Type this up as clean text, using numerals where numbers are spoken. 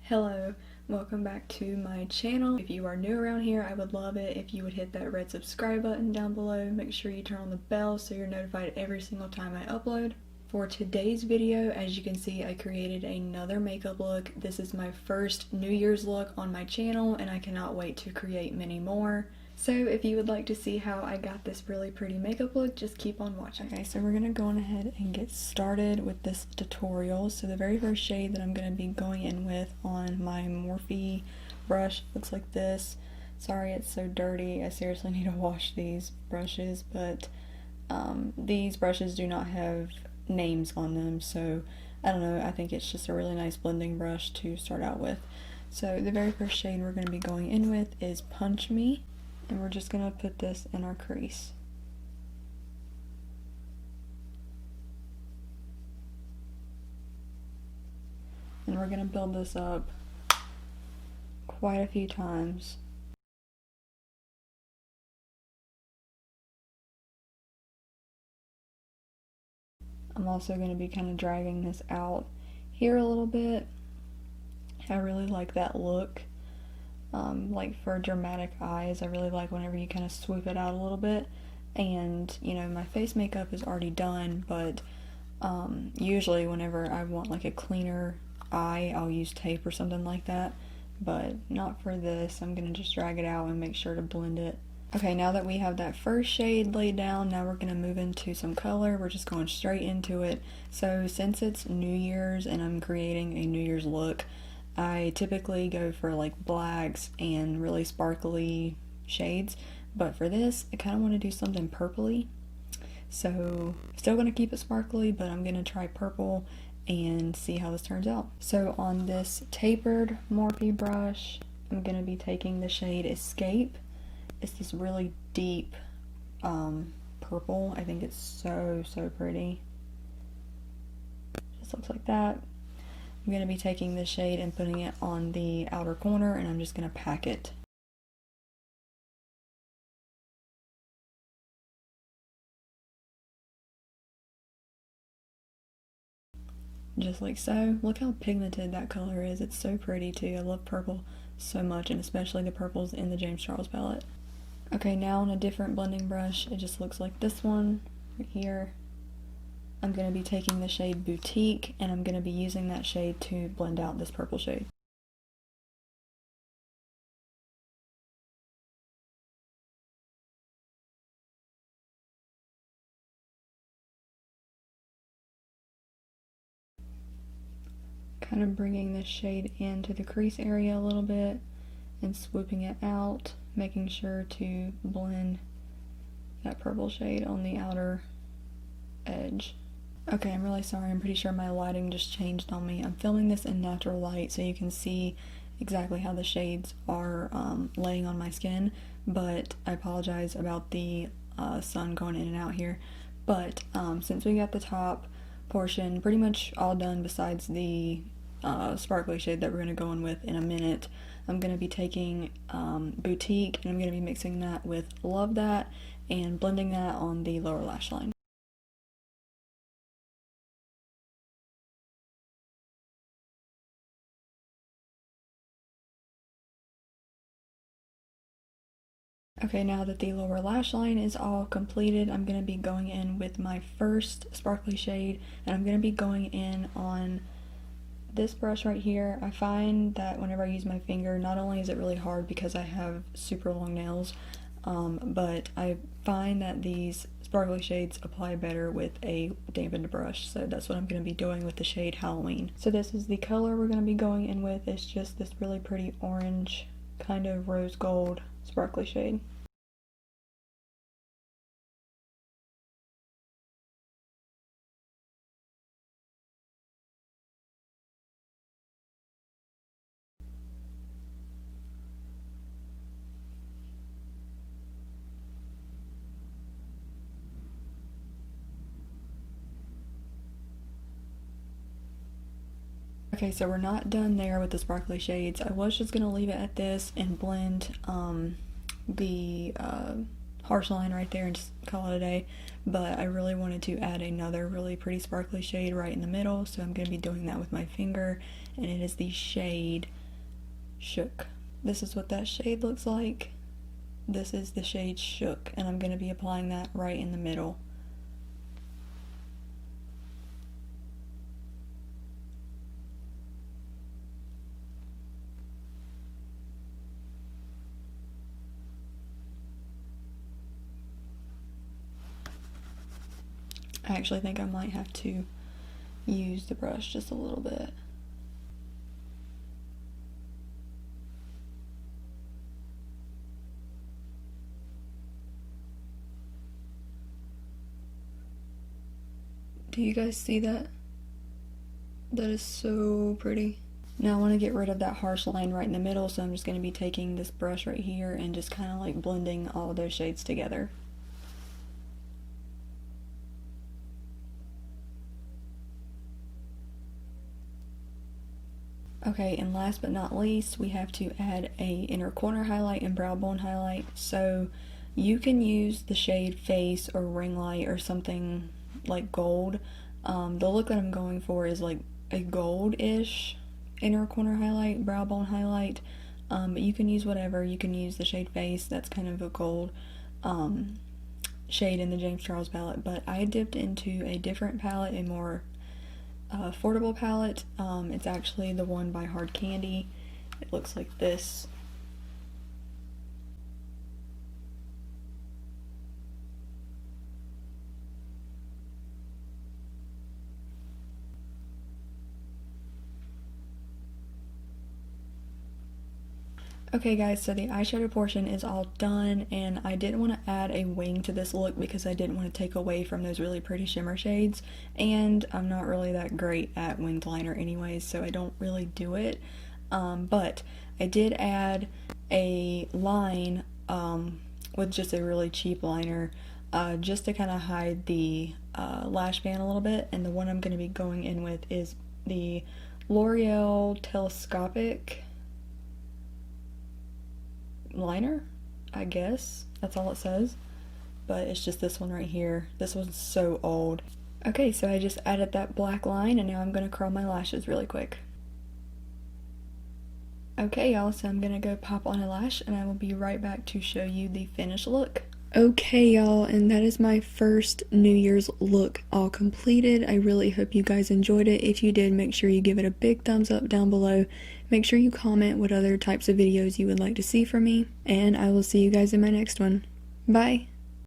Hello, welcome back to my channel. If you are new around here, I would love it if you would hit that red subscribe button down below. Make sure you turn on the bell so you're notified every single time I upload. For today's video, as you can see, I created another makeup look. This is my first New Year's look on my channel and I cannot wait to create many more. So if you would like to see how I got this really pretty makeup look, just keep on watching. Okay, so we're gonna go on ahead and get started with this tutorial. So the very first shade that I'm gonna be going in with on my Morphe brush looks like this. Sorry it's so dirty, I seriously need to wash these brushes, but these brushes do not have names on them, so I don't know, I think it's just a really nice blending brush to start out with. So the very first shade we're gonna be going in with is Punch Me. And we're just going to put this in our crease. And we're going to build this up quite a few times. I'm also going to be kind of dragging this out here a little bit. I really like that look. Like for dramatic eyes, I really like whenever you kind of swoop it out a little bit. And you know, my face makeup is already done, but usually whenever I want like a cleaner eye, I'll use tape or something like that, but not for this. I'm gonna just drag it out and make sure to blend it. Okay, now that we have that first shade laid down, now we're gonna move into some color. We're just going straight into it. So since it's New Year's and I'm creating a New Year's look, I typically go for like blacks and really sparkly shades, but for this I kind of want to do something purpley. So still going to keep it sparkly, but I'm going to try purple and see how this turns out. So on this tapered Morphe brush, I'm going to be taking the shade Escape. It's this really deep purple. I think it's so pretty. Just looks like that. I'm going to be taking this shade and putting it on the outer corner, and I'm just going to pack it. Just like so. Look how pigmented that color is. It's so pretty too. I love purple so much, and especially the purples in the James Charles palette. Okay, now on a different blending brush, it just looks like this one right here. I'm going to be taking the shade Boutique, and I'm going to be using that shade to blend out this purple shade. Kind of bringing this shade into the crease area a little bit and swooping it out, making sure to blend that purple shade on the outer edge. Okay, I'm really sorry. I'm pretty sure my lighting just changed on me. I'm filming this in natural light so you can see exactly how the shades are laying on my skin, but I apologize about the sun going in and out here. But since we got the top portion pretty much all done besides the sparkly shade that we're going to go in with in a minute, I'm going to be taking Boutique, and I'm going to be mixing that with Love That and blending that on the lower lash line. Okay, now that the lower lash line is all completed, I'm going to be going in with my first sparkly shade, and I'm going to be going in on this brush right here. I find that whenever I use my finger, not only is it really hard because I have super long nails, but I find that these sparkly shades apply better with a dampened brush, so that's what I'm going to be doing with the shade Halloween. So this is the color we're going to be going in with. It's just this really pretty orange, kind of rose gold sparkly shade. Okay, so we're not done there with the sparkly shades. I was just gonna leave it at this and blend the harsh line right there and just call it a day, but I really wanted to add another really pretty sparkly shade right in the middle, so I'm going to be doing that with my finger, and it is the shade Shook. This is what that shade looks like. This is the shade Shook, and I'm going to be applying that right in the middle. I actually think I might have to use the brush just a little bit. Do you guys see that? That is so pretty. Now I want to get rid of that harsh line right in the middle, so I'm just going to be taking this brush right here and just kind of like blending all of those shades together. Okay, and last but not least, we have to add a inner corner highlight and brow bone highlight. So you can use the shade Face or Ring Light or something like gold. The look that I'm going for is like a gold-ish inner corner highlight, brow bone highlight, but you can use whatever. You can use the shade Face, that's kind of a gold shade in the James Charles palette, but I dipped into a different palette, a more affordable palette. It's actually the one by Hard Candy. It looks like this. Okay guys, so the eyeshadow portion is all done, and I didn't want to add a wing to this look because I didn't want to take away from those really pretty shimmer shades, and I'm not really that great at winged liner anyways, so I don't really do it. But I did add a line with just a really cheap liner just to kind of hide the lash band a little bit, and the one I'm going to be going in with is the L'Oreal Telescopic liner, I guess. That's all it says. But it's just this one right here. This one's so old. Okay, so I just added that black line, and now I'm going to curl my lashes really quick. Okay, y'all, so I'm going to go pop on a lash, and I will be right back to show you the finished look. Okay, y'all, and that is my first New Year's look all completed. I really hope you guys enjoyed it. If you did, make sure you give it a big thumbs up down below. Make sure you comment what other types of videos you would like to see from me, and I will see you guys in my next one. Bye!